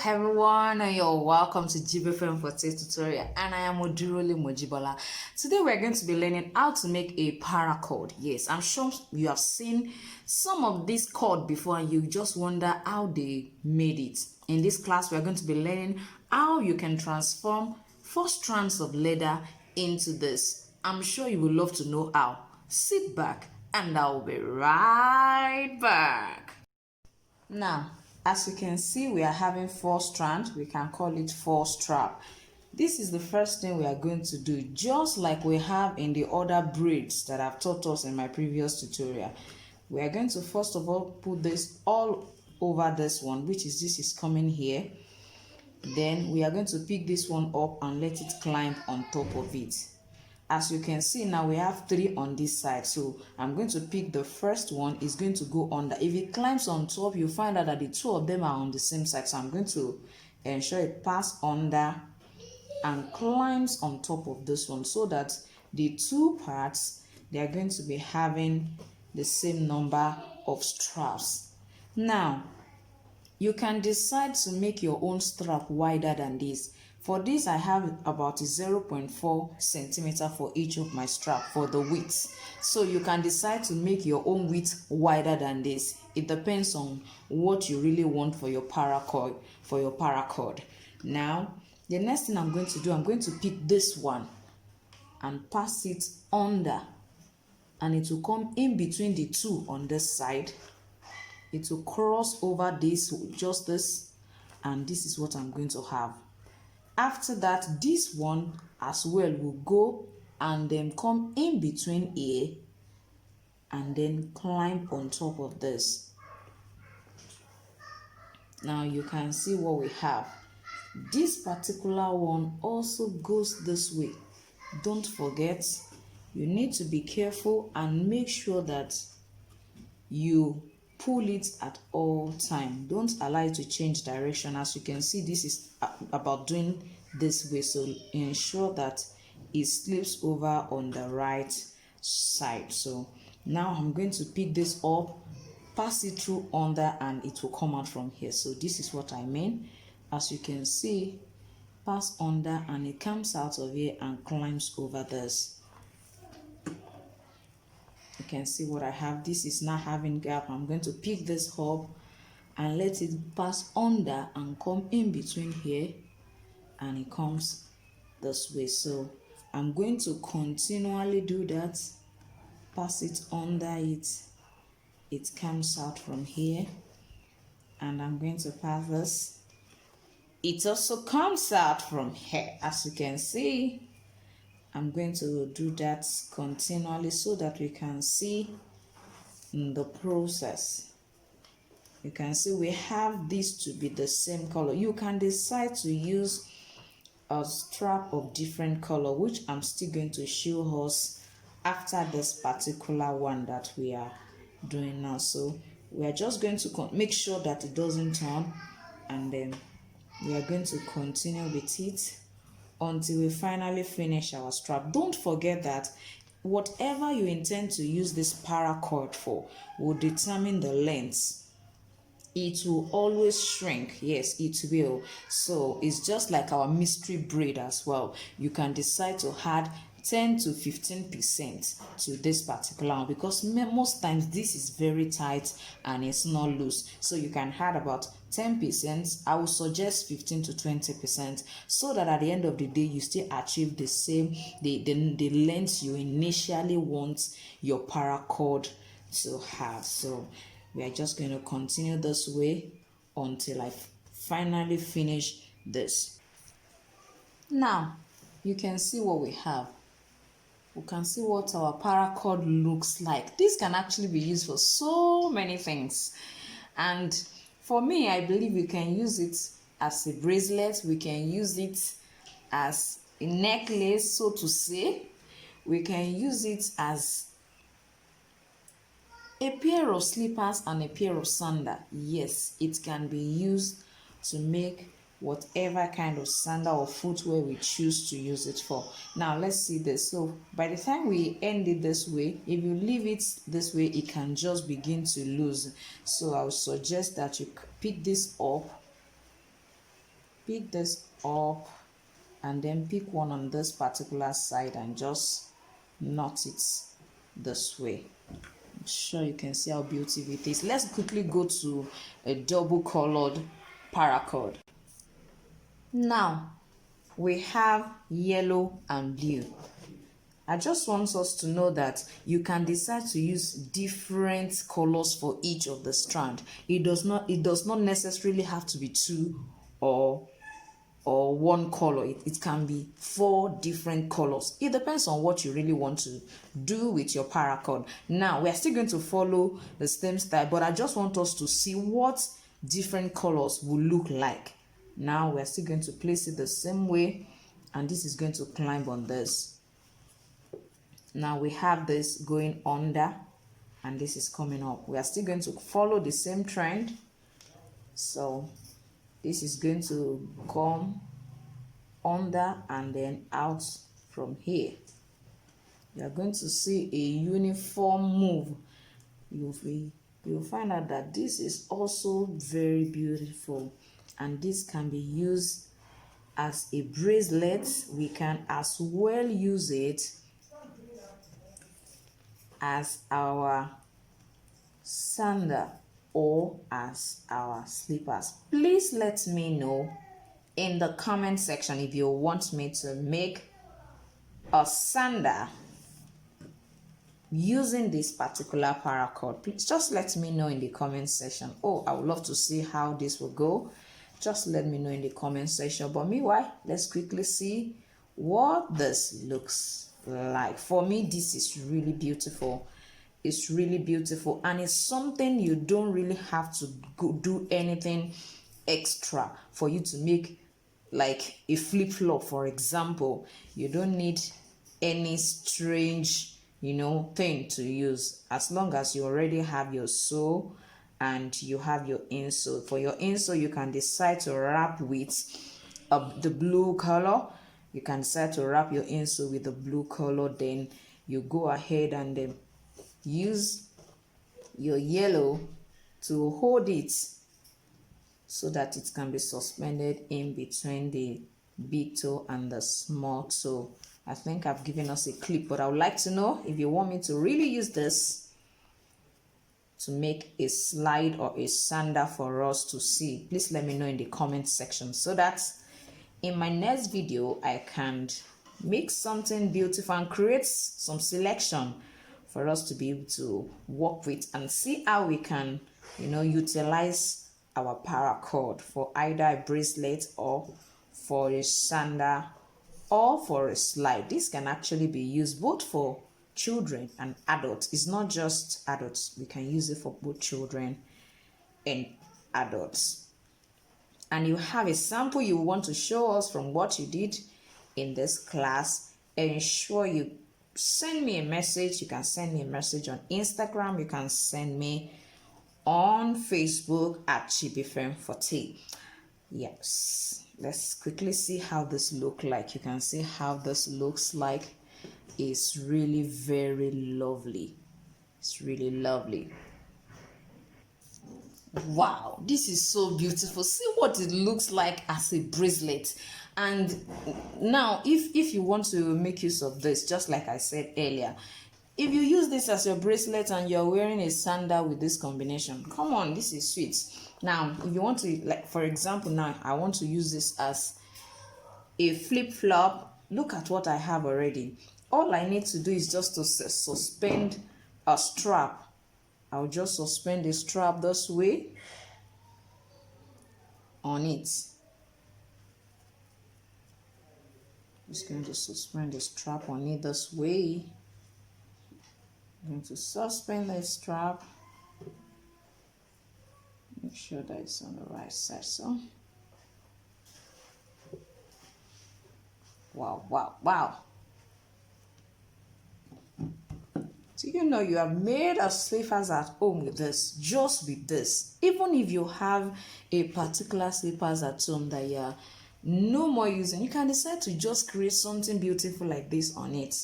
everyone, and you're welcome to GBFM for today's tutorial, and I am Odurole Mojibola. Today we're going to be learning how to make a paracord. Yes, I'm sure you have seen some of this cord before and you just wonder how they made it. In this class we're going to be learning how you can transform 4 strands of leather into this. I'm sure you would love to know how. Sit back and I'll be right back. Now, as you can see, we are having 4 strands. We can call it 4 strap. This is the first thing we are going to do, just like we have in the other braids that I've taught us in my previous tutorial. We are going to first of all put this all over this one, which is this is coming here. Then we are going to pick this one up and let it climb on top of it. As you can see now, we have 3 on this side, so I'm going to pick the first one. Is going to go under. If it climbs on top, you find out that the 2 of them are on the same side, so I'm going to ensure it passes under and climbs on top of this one, so that the 2 parts, they are going to be having the same number of straps. Now you can decide to make your own strap wider than this. For this, I have about 0.4 centimeter for each of my strap for the width. So you can decide to make your own width wider than this. It depends on what you really want for your paracord. Now, the next thing I'm going to do, I'm going to pick this one and pass it under, and it will come in between the 2 on this side. It will cross over this, just this, and this is what I'm going to have. After that, this one as well will go and then come in between here and then climb on top of this. Now you can see what we have. This particular one also goes this way. Don't forget, you need to be careful and make sure that you pull it at all time. Don't allow it to change direction. As you can see, this is about doing this way, so ensure that it slips over on the right side. So now I'm going to pick this up, pass it through under, and it will come out from here. So this is what I mean. As you can see, pass under and it comes out of here and climbs over this. You can see what I have. This is not having gap. I'm going to pick this up and let it pass under and come in between here, and it comes this way. So I'm going to continually do that. Pass it under it. It comes out from here, and I'm going to pass this. It also comes out from here. As you can see, I'm going to do that continually so that we can see the process. You can see we have this to be the same color. You can decide to use a strap of different color, which I'm still going to show us after this particular one that we are doing now. So we are just going to make sure that it doesn't turn, and then we are going to continue with it until we finally finish our strap. Don't forget that whatever you intend to use this paracord for will determine the length. It will always shrink. Yes, it will. So it's just like our mystery braid as well. You can decide to add 10 to 15% to this particular one, because most times this is very tight and it's not loose. So you can add about 10%. I would suggest 15 to 20%, so that at the end of the day you still achieve the same the length you initially want your paracord to have. So we are just going to continue this way until I finally finish this. Now you can see what we have. We can see what our paracord looks like. This can actually be used for so many things, and for me, I believe we can use it as a bracelet. We can use it as a necklace, so to say. We can use it as a pair of slippers and a pair of sandals. Yes, it can be used to make whatever kind of sandal or footwear we choose to use it for. Now let's see this. So by the time we end it this way, if you leave it this way, it can just begin to lose. So I would suggest that you pick this up pick this up and then pick one on this particular side and just knot it this way. I'm sure you can see how beautiful it is. Let's quickly go to a double colored paracord. Now we have yellow and blue. I just want us to know that you can decide to use different colors for each of the strand. It does not necessarily have to be two or one color. It can be 4 different colors. It depends on what you really want to do with your paracord. Now we are still going to follow the same style, but I just want us to see what different colors will look like. Now we are still going to place it the same way, and this is going to climb on this. Now we have this going under and this is coming up. We are still going to follow the same trend. So this is going to come under and then out from here. You are going to see a uniform move. You'll find out that this is also very beautiful, and this can be used as a bracelet. We can as well use it as our sandal or as our slippers. Please let me know in the comment section if you want me to make a sandal using this particular paracord. Please just let me know in the comment section. Oh, I would love to see how this will go. Just let me know in the comment section. But meanwhile, let's quickly see what this looks like. For me, this is really beautiful. It's really beautiful, and it's something you don't really have to do anything extra for you to make, like a flip-flop, for example. You don't need any strange thing to use, as long as you already have your sole and you have your insole. For your insole, you can decide to wrap with the blue color. You can decide to wrap your insole with the blue color. Then you go ahead and then use your yellow to hold it so that it can be suspended in between the big toe and the small toe. I think I've given us a clip, but I would like to know if you want me to really use this to make a slide or a sandal for us to see. Please let me know in the comment section so that in my next video I can make something beautiful and create some selection for us to be able to work with and see how we can utilize our paracord for either a bracelet or for a sandal or for a slide. This can actually be used both for children and adults. It's not just adults. We can use it for both children and adults. And you have a sample you want to show us from what you did in this class, ensure you send me a message. You can send me a message on Instagram. You can send me on Facebook at Chibifem40. Yes, let's quickly see how this looks like. You can see how this looks like. It's really very lovely. It's really lovely. Wow, this is so beautiful. See what it looks like as a bracelet. And now if you want to make use of this, just like I said earlier, if you use this as your bracelet and you're wearing a sandal with this combination, come on, this is sweet. Now if you want to, like for example, now I want to use this as a flip-flop. Look at what I have already. All I need to do is just to suspend a strap. I'll just suspend the strap this way on it. Just going to suspend the strap on it this way. I'm going to suspend the strap. Make sure that it's on the right side. So, wow, wow, wow. So you have made a slippers at home with this, just with this. Even if you have a particular slippers at home that you're no more using, you can decide to just create something beautiful like this on it.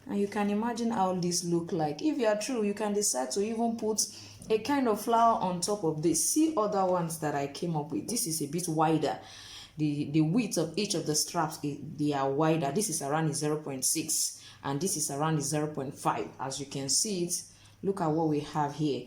And you can imagine how this look like. If you are true, you can decide to even put a kind of flower on top of this. See other ones that I came up with. This is a bit wider. the width of each of the straps, they are wider. This is around 0.6 and this is around 0.5. As you can see it, look at what we have here.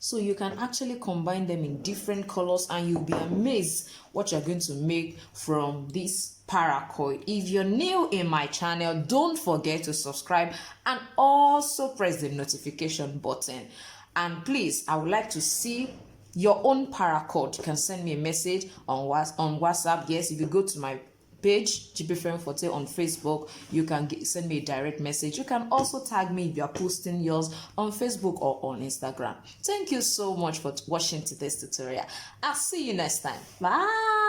So you can actually combine them in different colors and you'll be amazed what you're going to make from this paracord. If you're new in my channel, don't forget to subscribe and also press the notification button. And please, I would like to see your own paracord. You can send me a message on WhatsApp. Yes, if you go to my page GP Forte on Facebook, you can send me a direct message. You can also tag me if you are posting yours on Facebook or on Instagram. Thank you so much for watching today's tutorial. I'll see you next time. Bye.